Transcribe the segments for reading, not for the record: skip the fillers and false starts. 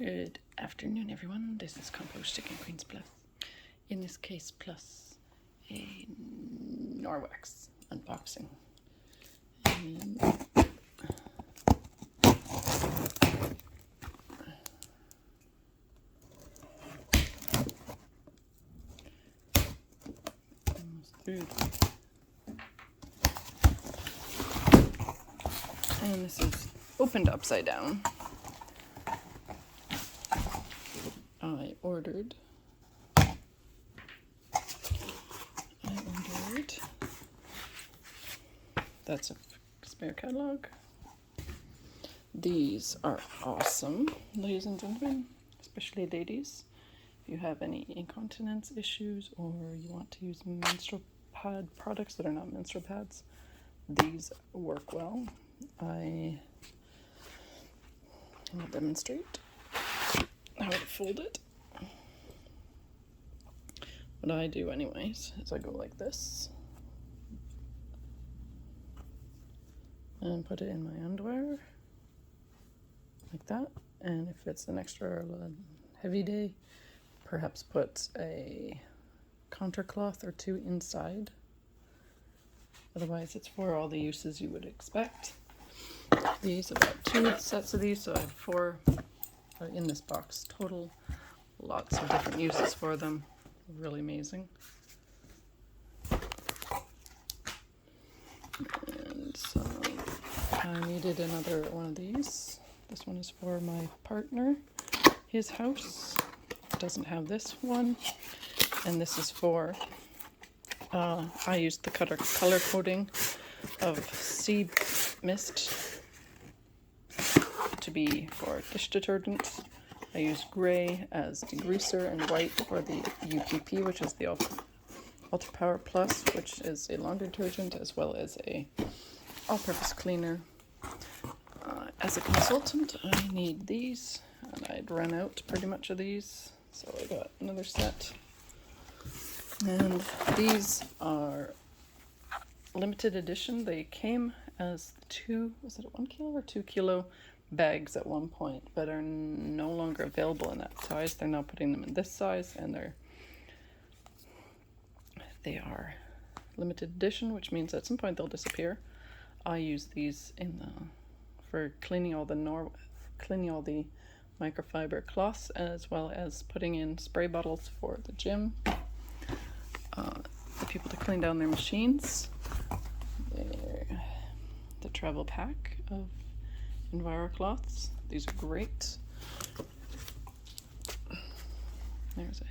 Good afternoon, everyone. This is Compost Chicken Queens Plus. In this case, plus a Norwex unboxing. And almost through. And this is opened upside down. I ordered that's a spare catalog. These are awesome, ladies and gentlemen, especially ladies. If you have any incontinence issues or you want to use menstrual pad products that are not menstrual pads, these work well. I will demonstrate how to fold it. What I do anyways is I go like this and put it in my underwear like that, and if it's an extra heavy day, perhaps put a counter cloth or two inside. Otherwise it's for all the uses you would expect. These, about 2 sets of these, so I have 4 in this box total. Lots of different uses for them. Really amazing. And so I needed another one of these. This one is for my partner. His house doesn't have this one. And this is for, I used the color coding of Sea Mist to be for dish detergent. I use gray as degreaser and white for the UPP, which is the Ultra Power Plus, which is a laundry detergent as well as a all-purpose cleaner. As a consultant, I need these, and I'd run out pretty much of these, so I got another set. And these are limited edition. They came as 1 kilo or 2 kilo bags at one point, but are no longer available in that size. They're now putting them in this size, and they are limited edition, which means at some point they'll disappear. I use these for cleaning all the microfiber cloths, as well as putting in spray bottles for the gym, the people to clean down their machines. The travel pack of EnviroCloths. These are great. There's a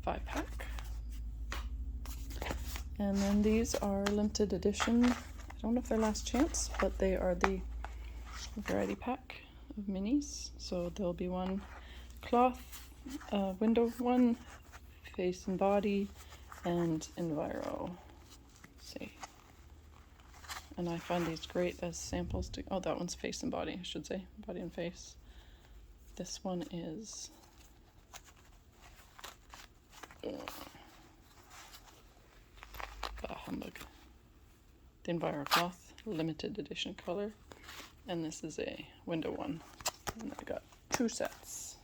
5-pack. And then these are limited edition. I don't know if they're last chance, but they are the variety pack of minis. So there'll be one cloth, window one, face and body, and Enviro. Let's see. And I find these great as samples to, oh, that one's face and body, I should say, body and face. This one is, humbug. The EnviroCloth limited edition color. And this is a window one. And I got 2 sets.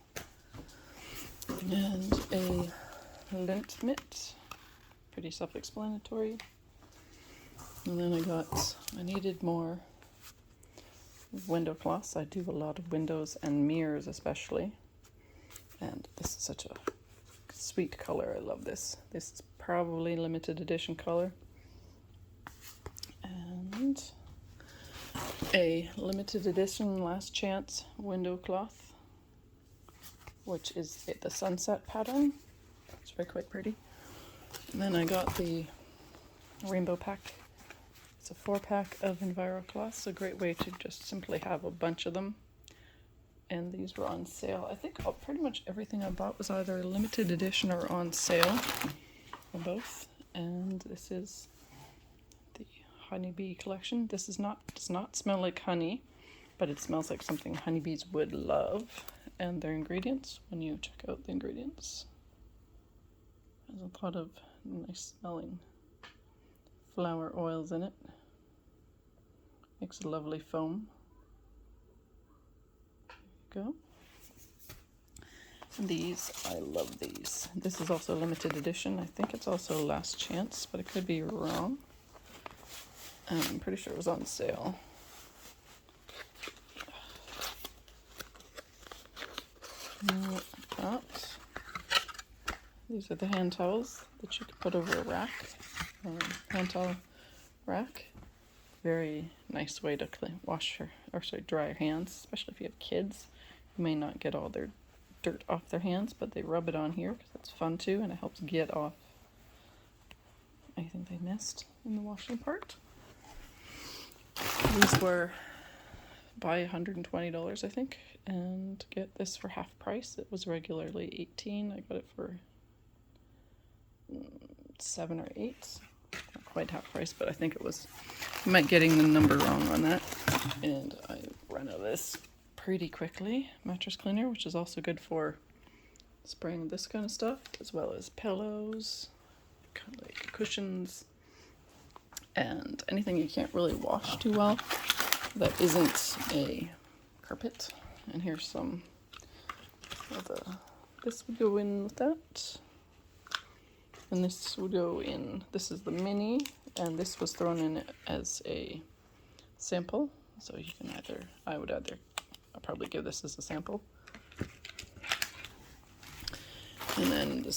And a lint mitt, pretty self-explanatory. And then I needed more window cloths. I do a lot of windows and mirrors especially. And this is such a sweet color. I love this. This is probably limited edition color. And a limited edition last chance window cloth, which is the sunset pattern. It's quite pretty. And then I got the rainbow pack. It's a 4-pack of EnviroCloths, a great way to just simply have a bunch of them. And these were on sale. I think pretty much everything I bought was either limited edition or on sale, or both. And this is the honeybee collection. This does not smell like honey, but it smells like something honeybees would love. And their ingredients, when you check out the ingredients, there's a lot of nice smelling flower oils in it. Makes a lovely foam. go. And these, I love these. This is also a limited edition. I think it's also last chance, but it could be wrong. I'm pretty sure it was on sale. These are the hand towels that you can put over a rack, hand towel rack. Very nice way to dry your hands, especially if you have kids. You may not get all their dirt off their hands, but they rub it on here because it's fun too, and it helps get off anything they missed in the washing part. These were buy $120, I think, and get this for half price. It was regularly $18. I got it for $7 or $8. Not quite half price, but I think it was. I might getting the number wrong on that. And I ran out of this pretty quickly. Mattress cleaner, which is also good for spraying this kind of stuff, as well as pillows, kind of like cushions, and anything you can't really wash too well that isn't a carpet. And here's some of this would go in with that. And this would go in, this is the mini, and this was thrown in as a sample. So you can I'll probably give this as a sample. And then the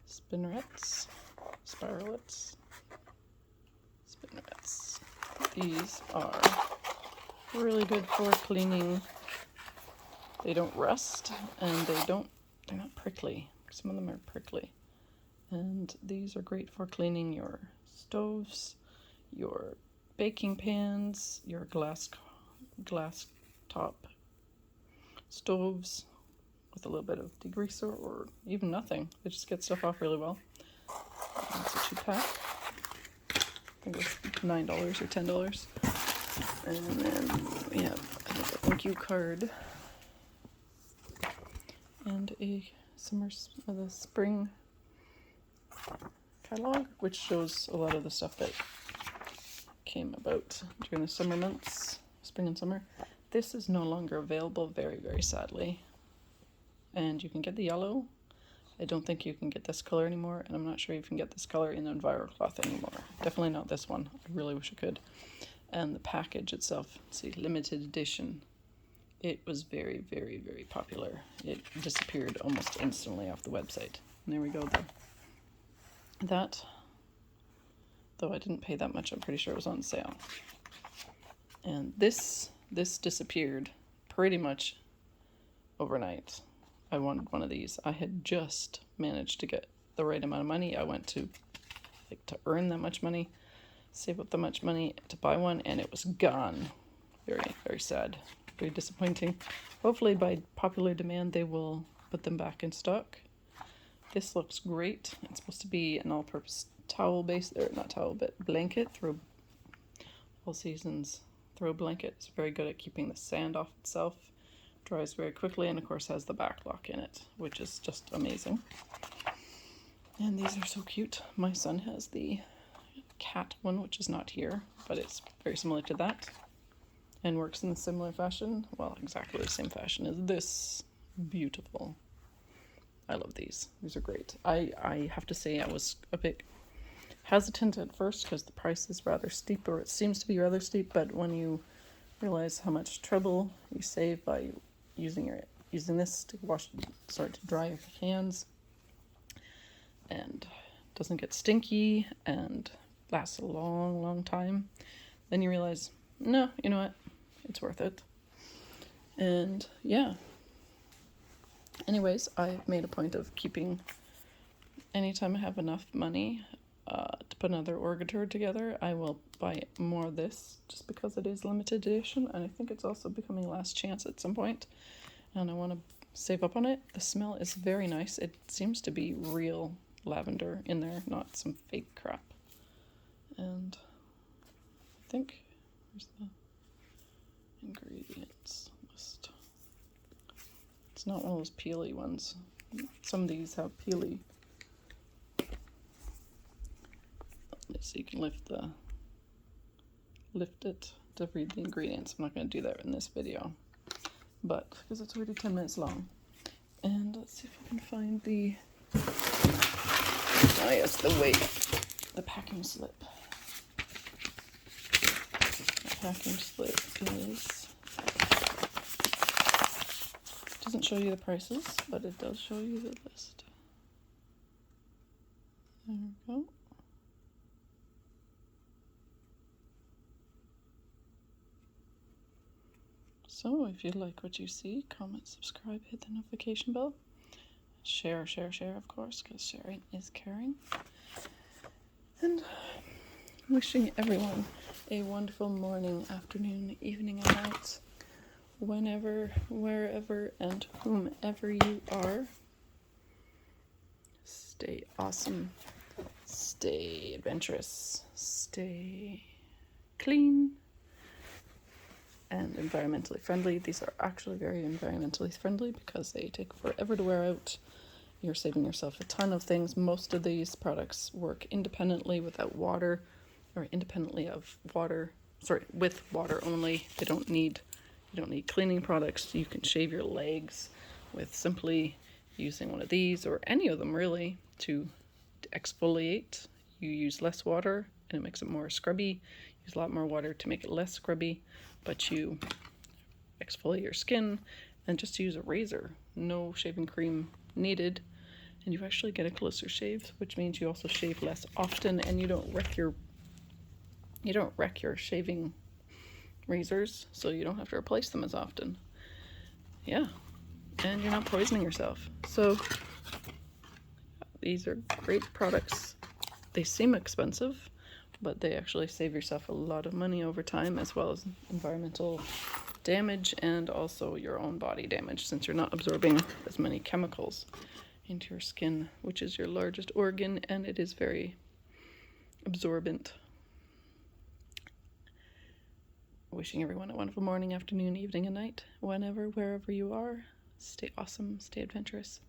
spinnerets. These are really good for cleaning. They don't rust, and they're not prickly. Some of them are prickly. And these are great for cleaning your stoves, your baking pans, your glass top stoves with a little bit of degreaser or even nothing. They just get stuff off really well. That's a cheap pack. I think it was $9 or $10. And then we have a thank you card and the spring catalog, which shows a lot of the stuff that came about during the summer months, spring and summer. This is no longer available, very, very sadly. And you can get the yellow. I don't think you can get this color anymore, and I'm not sure you can get this color in the EnviroCloth anymore. Definitely not this one. I really wish I could. And the package itself, see, limited edition. It was very, very, very popular. It disappeared almost instantly off the website. And there we go, that. Though I didn't pay that much, I'm pretty sure it was on sale. And this disappeared pretty much overnight. I wanted one of these. I had just managed to get the right amount of money. I went to earn that much money, save up that much money to buy one, and it was gone. Very, very sad. Very disappointing. Hopefully by popular demand they will put them back in stock. This looks great. It's supposed to be an all-purpose towel base, or not towel, but blanket. All seasons throw blanket. It's very good at keeping the sand off itself. Dries very quickly, and of course has the back lock in it, which is just amazing. And these are so cute. My son has the cat one, which is not here, but it's very similar to that and works in a similar fashion. Well, exactly the same fashion as this. Beautiful. I love these. These are great. I have to say I was a bit hesitant at first because the price is rather steep, or it seems to be rather steep, but when you realize how much trouble you save by using this to dry your hands, and doesn't get stinky and lasts a long, long time, then you realize, no, you know what, it's worth it. And yeah. Anyways, I've made a point of keeping, anytime I have enough money to put another Orgatur together, I will buy more of this, just because it is limited edition, and I think it's also becoming last chance at some point, and I want to save up on it. The smell is very nice. It seems to be real lavender in there, not some fake crap. And I think, here's the ingredients list. It's not one of those peely ones. Some of these have peely. So you can lift it to read the ingredients. I'm not going to do that in this video, but because it's already 10 minutes long. And let's see if I can find the, oh yes, the packing slip. The packing slip doesn't show you the prices, but it does show you the list. There we go. So if you like what you see, comment, subscribe, hit the notification bell. Share, of course, because sharing is caring. And wishing everyone a wonderful morning, afternoon, evening, and night, whenever, wherever, and whomever you are. Stay awesome, stay adventurous, stay clean, and environmentally friendly. These are actually very environmentally friendly because they take forever to wear out. You're saving yourself a ton of things. Most of these products work independently without water, or independently of water, with water only. You don't need cleaning products. You can shave your legs with simply using one of these, or any of them really, to exfoliate. You use less water and it makes it more scrubby. Use a lot more water to make it less scrubby, but you exfoliate your skin and just use a razor. No shaving cream needed, and you actually get a closer shave, which means you also shave less often, and you don't wreck your shaving razors, so you don't have to replace them as often. Yeah, and you're not poisoning yourself. So these are great products. They seem expensive, but they actually save yourself a lot of money over time, as well as environmental damage and also your own body damage, since you're not absorbing as many chemicals into your skin, which is your largest organ, and it is very absorbent. Wishing everyone a wonderful morning, afternoon, evening, and night, whenever, wherever you are. Stay awesome, stay adventurous.